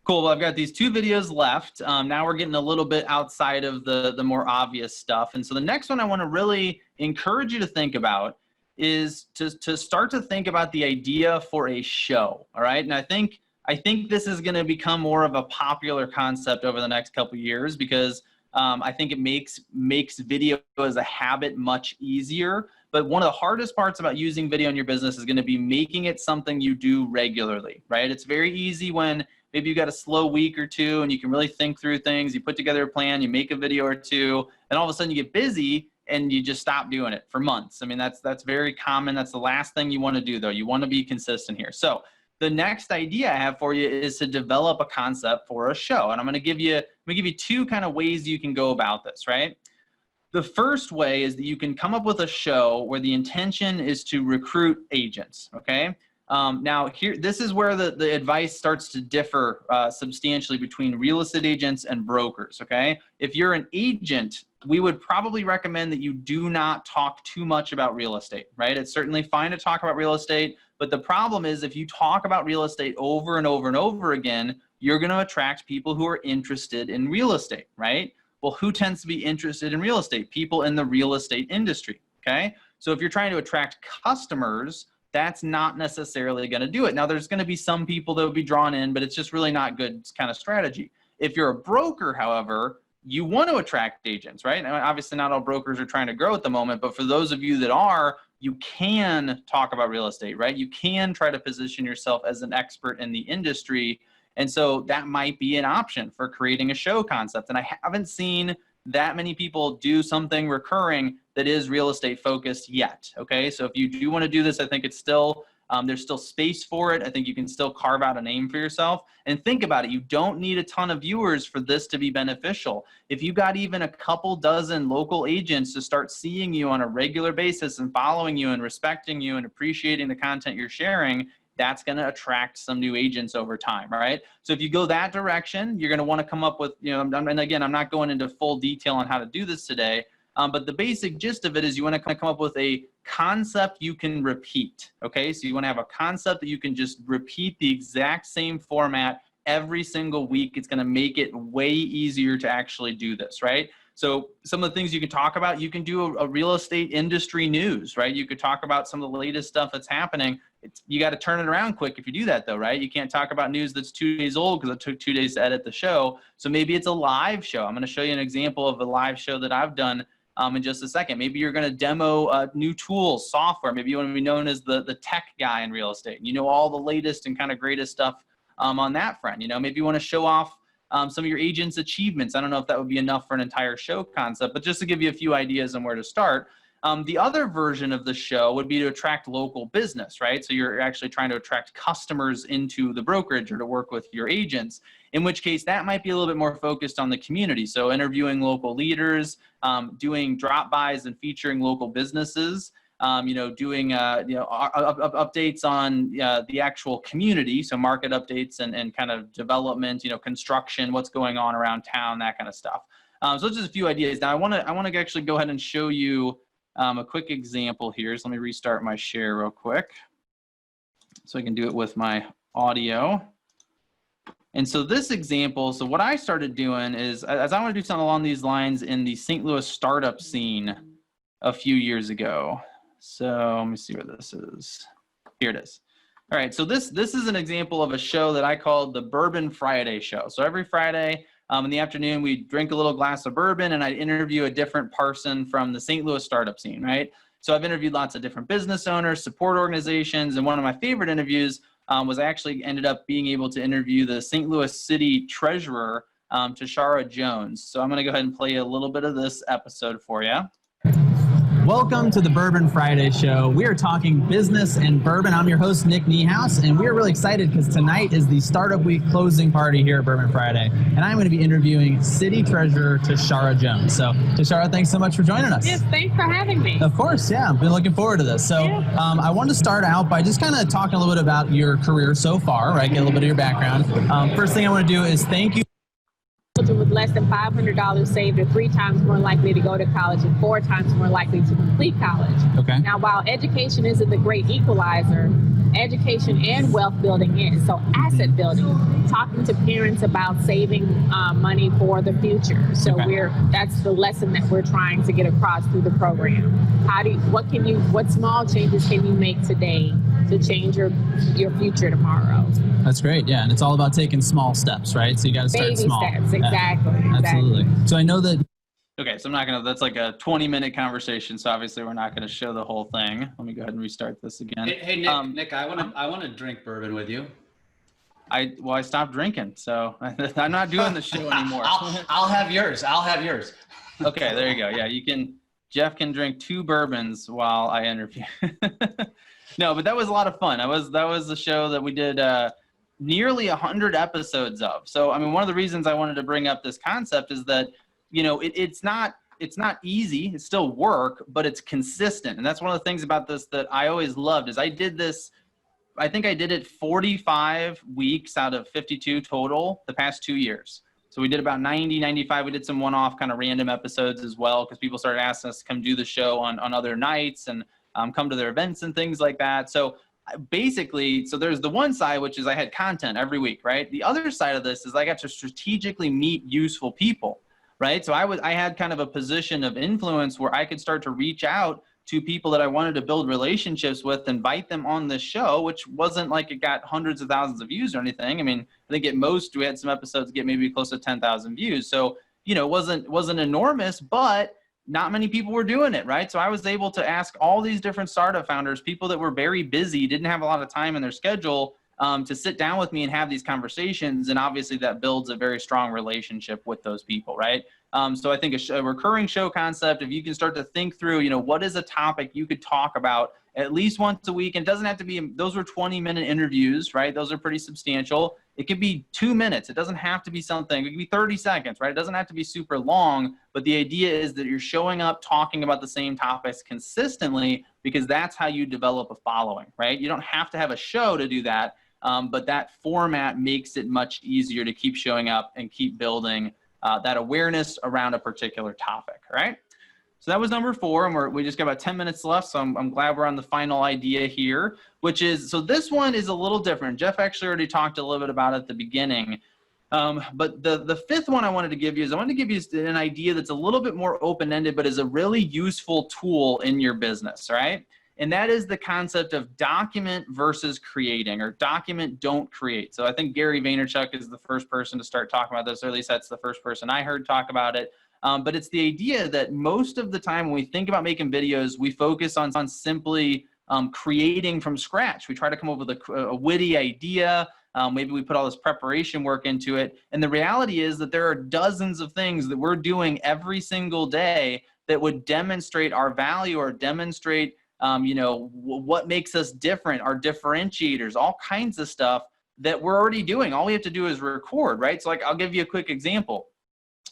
Cool. Well, I've got these 2 videos left. Now we're getting a little bit outside of the more obvious stuff. And so the next one I want to really encourage you to think about is to start to think about the idea for a show. All right. And I think this is going to become more of a popular concept over the next couple of years, because I think it makes video as a habit much easier. But one of the hardest parts about using video in your business is going to be making it something you do regularly, right? It's very easy when maybe you got a slow week or two and you can really think through things. You put together a plan, you make a video or two, and all of a sudden you get busy and you just stop doing it for months. I mean, that's very common. That's the last thing you want to do, though. You want to be consistent here. So the next idea I have for you is to develop a concept for a show. And I'm going to give you 2 kind of ways you can go about this, right? The first way is that you can come up with a show where the intention is to recruit agents, okay? Now, this is where the advice starts to differ substantially between real estate agents and brokers, okay? If you're an agent, we would probably recommend that you do not talk too much about real estate, right? It's certainly fine to talk about real estate, but the problem is if you talk about real estate over and over and over again, you're going to attract people who are interested in real estate, right? Well, who tends to be interested in real estate? People in the real estate industry, okay? So if you're trying to attract customers, that's not necessarily going to do it. Now, there's going to be some people that will be drawn in, but it's just really not good kind of strategy. If you're a broker, however, you want to attract agents, right? Now, obviously, not all brokers are trying to grow at the moment, but for those of you that are, you can talk about real estate, right? You can try to position yourself as an expert in the industry. And so that might be an option for creating a show concept. And I haven't seen that many people do something recurring that is real estate focused yet. Okay. So if you do want to do this, I think it's still, there's still space for it. I think you can still carve out a name for yourself, and think about it. You don't need a ton of viewers for this to be beneficial. If you got even a couple dozen local agents to start seeing you on a regular basis and following you and respecting you and appreciating the content you're sharing, that's going to attract some new agents over time, right? So if you go that direction, you're going to want to come up with, and again, I'm not going into full detail on how to do this today, but the basic gist of it is you want to come up with a concept you can repeat, okay? So you want to have a concept that you can just repeat the exact same format every single week. It's going to make it way easier to actually do this, right? So some of the things you can talk about, you can do a real estate industry news, right? You could talk about some of the latest stuff that's happening. You got to turn it around quick if you do that though, right? You can't talk about news that's 2 days old because it took 2 days to edit the show. So maybe it's a live show. I'm going to show you an example of a live show that I've done in just a second. Maybe you're going to demo new tools, software. Maybe you want to be known as the tech guy in real estate. You know all the latest and kind of greatest stuff on that front. You know, maybe you want to show off some of your agents' achievements. I don't know if that would be enough for an entire show concept, but just to give you a few ideas on where to start. The other version of the show would be to attract local business, right? So you're actually trying to attract customers into the brokerage or to work with your agents, in which case that might be a little bit more focused on the community. So interviewing local leaders, doing drop-bys and featuring local businesses, doing updates on the actual community, so market updates and kind of development, construction, what's going on around town, that kind of stuff. So just a few ideas. Now I want to actually go ahead and show you a quick example here. So let me restart my share real quick so I can do it with my audio. And so this example, so what I started doing is, as I want to do something along these lines in the St. Louis startup scene a few years ago. So let me see where this is. Here it is. All right, so this is an example of a show that I called the Bourbon Friday Show. So every Friday in the afternoon, we drink a little glass of bourbon and I'd interview a different person from the St. Louis startup scene, right? So I've interviewed lots of different business owners, support organizations, and one of my favorite interviews was I actually ended up being able to interview the St. Louis City Treasurer, Tashara Jones. So I'm gonna go ahead and play a little bit of this episode for you. Welcome to the Bourbon Friday Show. We are talking business and bourbon. I'm your host, Nick Niehaus, and we're really excited because tonight is the Startup Week closing party here at Bourbon Friday, and I'm going to be interviewing City Treasurer Tashara Jones. So, Tashara, thanks so much for joining us. Yes, thanks for having me. Of course, yeah. I've been looking forward to this. So, I wanted to start out by just kind of talking a little bit about your career so far, right? Get a little bit of your background. First thing I want to do is thank you. Children with less than $500 saved are 3 times more likely to go to college and 4 times more likely to complete college. Okay. Now, while education isn't the great equalizer, education and wealth building is. So asset building, talking to parents about saving money for the future. So that's the lesson that we're trying to get across through the program. What small changes can you make today to change your future tomorrow? That's great, yeah, and it's all about taking small steps, right? So you got to start small. Baby steps, exactly. Absolutely. So I know that. Okay, so that's like a 20-minute conversation, so obviously we're not going to show the whole thing. Let me go ahead and restart this again. Hey Nick, I want to drink bourbon with you. I stopped drinking, so I'm not doing the show anymore. I'll have yours. Okay, there you go. Yeah, Jeff can drink 2 bourbons while I interview. No, but that was a lot of fun. That was the show that we did nearly 100 episodes of. So, I mean, one of the reasons I wanted to bring up this concept is that, it's not easy. It's still work, but it's consistent. And that's one of the things about this that I always loved is I think I did it 45 weeks out of 52 total the past 2 years. So we did about 90, 95. We did some one-off kind of random episodes as well because people started asking us to come do the show on other nights and come to their events and things like that. So basically, there's the one side, which is I had content every week, right? The other side of this is I got to strategically meet useful people, right? So I had kind of a position of influence where I could start to reach out to people that I wanted to build relationships with, invite them on this show, which wasn't like it got hundreds of thousands of views or anything. I mean, I think at most we had some episodes get maybe close to 10,000 views. So, it wasn't enormous, but not many people were doing it, right? So I was able to ask all these different startup founders, people that were very busy, didn't have a lot of time in their schedule, to sit down with me and have these conversations. And obviously that builds a very strong relationship with those people, right? So I think a recurring show concept, if you can start to think through, what is a topic you could talk about at least once a week, and it doesn't have to be, those were 20-minute interviews, right? Those are pretty substantial. It could be 2 minutes. It doesn't have to be something, it could be 30 seconds, right? It doesn't have to be super long, but the idea is that you're showing up, talking about the same topics consistently, because that's how you develop a following, right? You don't have to have a show to do that, but that format makes it much easier to keep showing up and keep building that awareness around a particular topic, right? So that was number 4, and we just got about 10 minutes left, so I'm glad we're on the final idea here, which is, so this one is a little different. Jeff actually already talked a little bit about it at the beginning. But the fifth one I wanted to give you is I wanted to give you an idea that's a little bit more open-ended, but is a really useful tool in your business, right? And that is the concept of document versus creating, or document, don't create. So I think Gary Vaynerchuk is the first person to start talking about this, or at least that's the first person I heard talk about it. But it's the idea that most of the time when we think about making videos, we focus on simply creating from scratch. We try to come up with a witty idea. Maybe we put all this preparation work into it. And the reality is that there are dozens of things that we're doing every single day that would demonstrate our value or demonstrate what makes us different, our differentiators, all kinds of stuff that we're already doing. All we have to do is record, right? So like, I'll give you a quick example.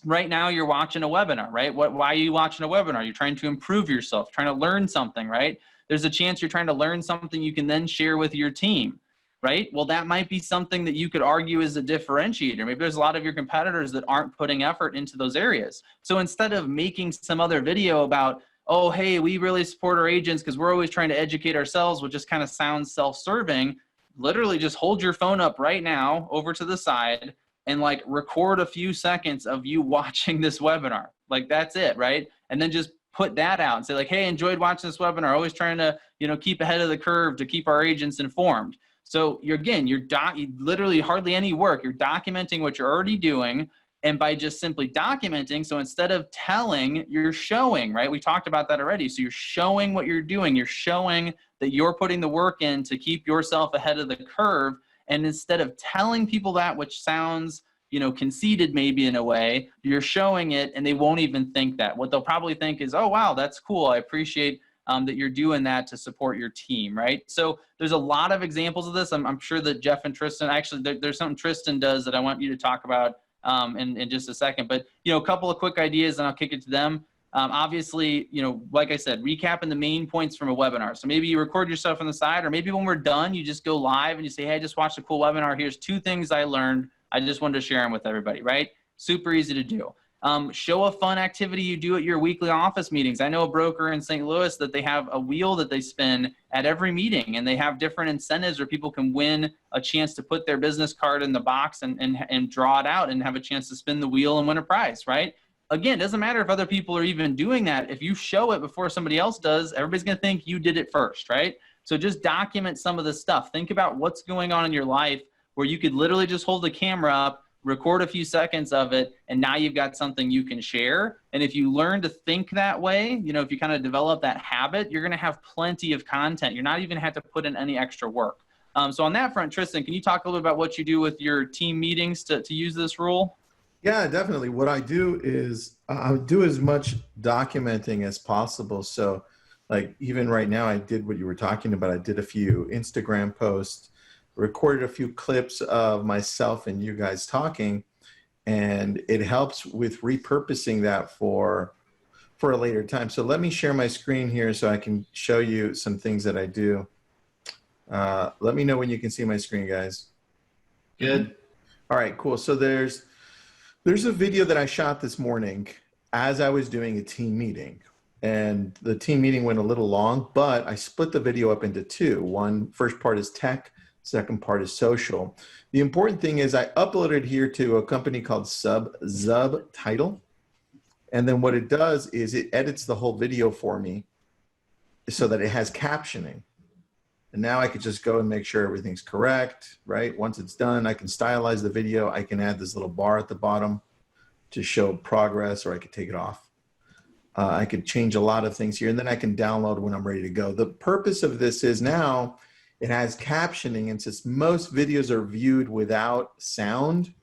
Right now you're watching a webinar, right? Why are you watching a webinar? You're trying to improve yourself, trying to learn something, right? There's a chance you're trying to learn something you can then share with your team, right? Well, that might be something that you could argue is a differentiator. Maybe there's a lot of your competitors that aren't putting effort into those areas. So instead of making some other video about, oh, hey, we really support our agents because we're always trying to educate ourselves, which just kind of sounds self-serving, literally just hold your phone up right now over to the side and like record a few seconds of you watching this webinar. Like that's it, right? And then just put that out and say like, hey, enjoyed watching this webinar, always trying to, keep ahead of the curve to keep our agents informed. So you're literally hardly any work. You're documenting what you're already doing. And by just simply documenting, so instead of telling, you're showing, right? We talked about that already. So you're showing what you're doing. You're showing that you're putting the work in to keep yourself ahead of the curve. And instead of telling people that, which sounds, conceited maybe in a way, you're showing it and they won't even think that. What they'll probably think is, oh, wow, that's cool. I appreciate that you're doing that to support your team, right? So there's a lot of examples of this. I'm sure that Jeff and Tristan, actually, there's something Tristan does that I want you to talk about in just a second. But, a couple of quick ideas and I'll kick it to them. Obviously, like I said, recapping the main points from a webinar. So maybe you record yourself on the side, or maybe when we're done, you just go live and you say, hey, I just watched a cool webinar. Here's 2 things I learned. I just wanted to share them with everybody, right? Super easy to do. Show a fun activity you do at your weekly office meetings. I know a broker in St. Louis that they have a wheel that they spin at every meeting, and they have different incentives where people can win a chance to put their business card in the box and draw it out and have a chance to spin the wheel and win a prize, right? Again, it doesn't matter if other people are even doing that. If you show it before somebody else does, everybody's going to think you did it first, right? So just document some of this stuff. Think about what's going on in your life where you could literally just hold the camera up, record a few seconds of it, and now you've got something you can share. And if you learn to think that way, if you kind of develop that habit, you're going to have plenty of content. You're not even going to have to put in any extra work. So on that front, Tristan, can you talk a little bit about what you do with your team meetings to use this rule? Yeah, definitely. What I do is I do as much documenting as possible. So like even right now, I did what you were talking about. I did a few Instagram posts, recorded a few clips of myself and you guys talking, and it helps with repurposing that for a later time. So let me share my screen here so I can show you some things that I do. Let me know when you can see my screen, guys. Good. All right, cool. So there's a video that I shot this morning as I was doing a team meeting, and the team meeting went a little long, but I split the video up into 2. First part is tech, second part is social. The important thing is I uploaded here to a company called Subtitle. And then what it does is it edits the whole video for me so that it has captioning. And now I could just go and make sure everything's correct, right? Once it's done, I can stylize the video. I can add this little bar at the bottom to show progress, or I could take it off. I could change a lot of things here, and then I can download when I'm ready to go. The purpose of this is now it has captioning, and since most videos are viewed without sound,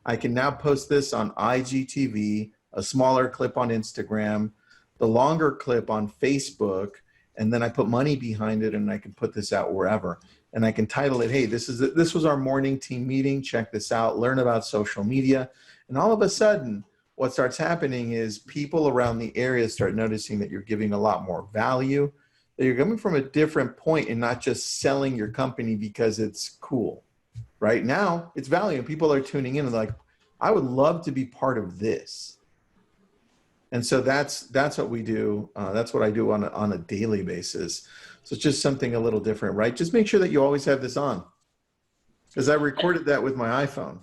I can now post this on IGTV, a smaller clip on Instagram, the longer clip on Facebook, and then I put money behind it, and I can put this out wherever. And I can title it, hey, this was our morning team meeting. Check this out. Learn about social media. And all of a sudden, what starts happening is people around the area start noticing that you're giving a lot more value, that you're coming from a different point and not just selling your company because it's cool. Right now, it's value. And people are tuning in and like, I would love to be part of this. And so that's what we do. That's what I do on a daily basis. So it's just something a little different, right? Just make sure that you always have this on, because I recorded that with my iPhone.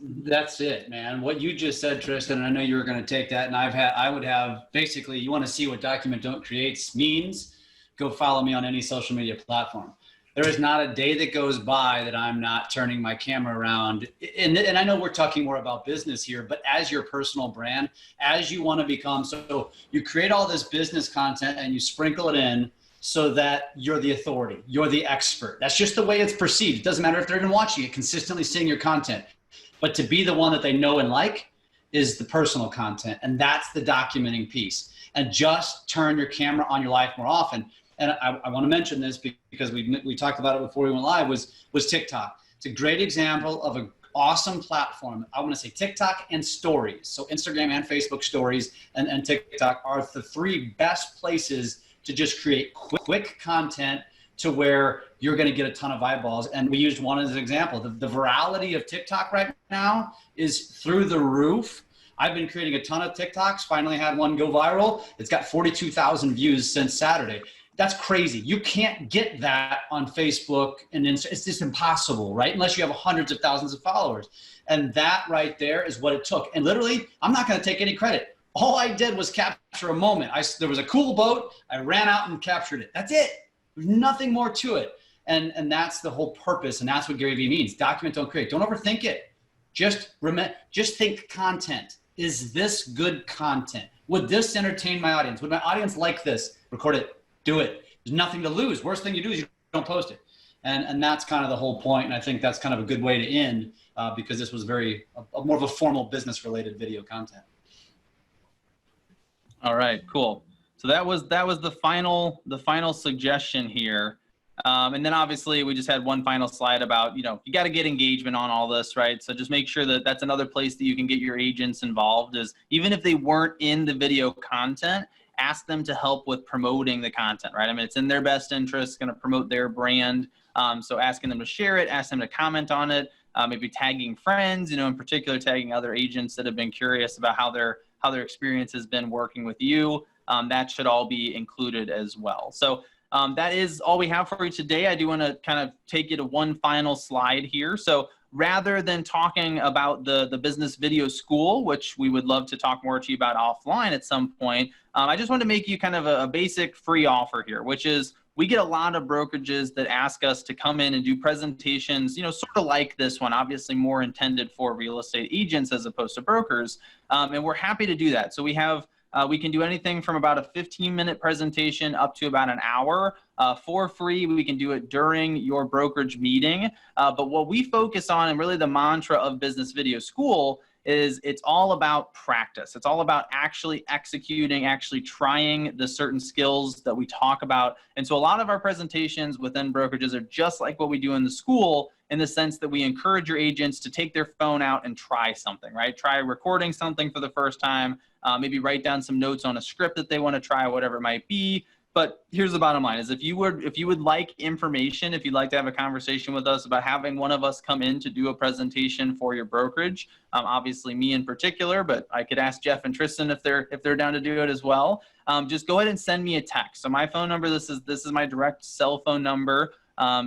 That's it, man. What you just said, Tristan, and I know you were going to take that, and I would have basically, you want to see what Document Don't Create means, go follow me on any social media platform. There is not a day that goes by that I'm not turning my camera around. And I know we're talking more about business here, but as your personal brand, as you want to become, so you create all this business content and you sprinkle it in so that you're the authority, you're the expert. That's just the way it's perceived. It doesn't matter if they're even watching it, consistently seeing your content. But to be the one that they know and like is the personal content. And that's the documenting piece. And just turn your camera on your life more often. And I want to mention this because we talked about it before we went live, was TikTok. It's a great example of an awesome platform. I want to say TikTok and stories. So Instagram and Facebook stories and TikTok are the three best places to just create quick content to where you're going to get a ton of eyeballs. And we used one as an example. The virality of TikTok right now is through the roof. I've been creating a ton of TikToks, finally had one go viral. It's got 42,000 views since Saturday. That's crazy. You can't get that on Facebook and Instagram. It's just impossible, right? Unless you have hundreds of thousands of followers. And that right there is what it took. And literally, I'm not going to take any credit. All I did was capture a moment. There was a cool boat. I ran out and captured it. That's it. There's nothing more to it. And that's the whole purpose. And that's what Gary Vee means. Document, don't create. Don't overthink it. Just think content. Is this good content? Would this entertain my audience? Would my audience like this? Record it. Do it. There's nothing to lose. Worst thing you do is you don't post it. And that's kind of the whole point. And I think that's kind of a good way to end because this was more of a formal business related video content. All right, cool. So that was the final suggestion here. And then obviously we just had one final slide about, you got to get engagement on all this, right? So just make sure that that's another place that you can get your agents involved is even if they weren't in the video content, ask them to help with promoting the content, right? I mean, it's in their best interest, going to promote their brand. So asking them to share it, ask them to comment on it, maybe tagging friends, in particular tagging other agents that have been curious about how their experience has been working with you. That should all be included as well. So that is all we have for you today. I do want to kind of take you to one final slide here. So rather than talking about the business video school, which we would love to talk more to you about offline at some point, I just want to make you kind of a basic free offer here, which is we get a lot of brokerages that ask us to come in and do presentations, sort of like this one, obviously more intended for real estate agents as opposed to brokers. And we're happy to do that. So we can do anything from about a 15-minute presentation up to about an hour for free. We can do it during your brokerage meeting. But what we focus on, and really the mantra of Business Video School, is it's all about practice. It's all about actually executing, actually trying the certain skills that we talk about. And so a lot of our presentations within brokerages are just like what we do in the school, in the sense that we encourage your agents to take their phone out and try something, right? Try recording something for the first time, maybe write down some notes on a script that they want to try, whatever it might be. But here's the bottom line is if you would like information, if you'd like to have a conversation with us about having one of us come in to do a presentation for your brokerage, obviously me in particular, but I could ask Jeff and Tristan if they're down to do it as well. Just go ahead and send me a text. So my phone number, this is my direct cell phone number.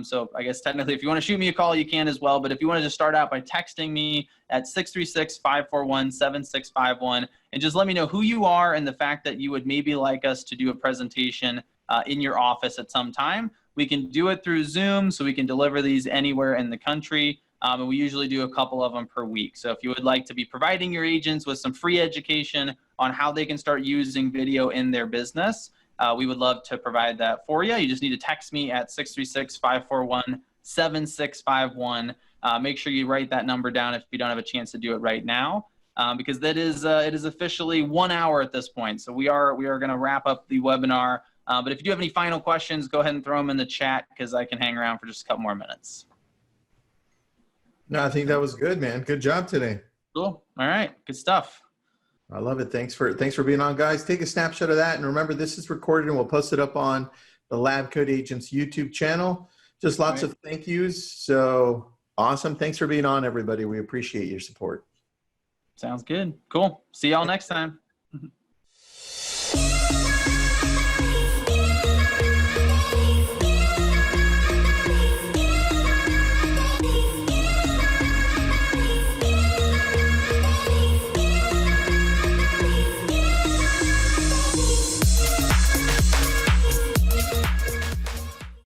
So I guess technically if you want to shoot me a call, you can as well. But if you want to just start out by texting me at 636-541-7651 and just let me know who you are and the fact that you would maybe like us to do a presentation in your office at some time. We can do it through Zoom, so we can deliver these anywhere in the country. And we usually do a couple of them per week. So if you would like to be providing your agents with some free education on how they can start using video in their business, we would love to provide that for you. You just need to text me at 636-541-7651. Make sure you write that number down if you don't have a chance to do it right now, because that is it is officially 1 hour at this point. So we are going to wrap up the webinar. But if you do have any final questions, go ahead and throw them in the chat because I can hang around for just a couple more minutes. No, I think that was good, man. Good job today. Cool. All right. Good stuff. I love it. Thanks for being on, guys. Take a snapshot of that. And remember, this is recorded and we'll post it up on the Lab Code Agents YouTube channel. Just lots of thank yous. So awesome. Thanks for being on, everybody. We appreciate your support. Sounds good. Cool. See y'all next time.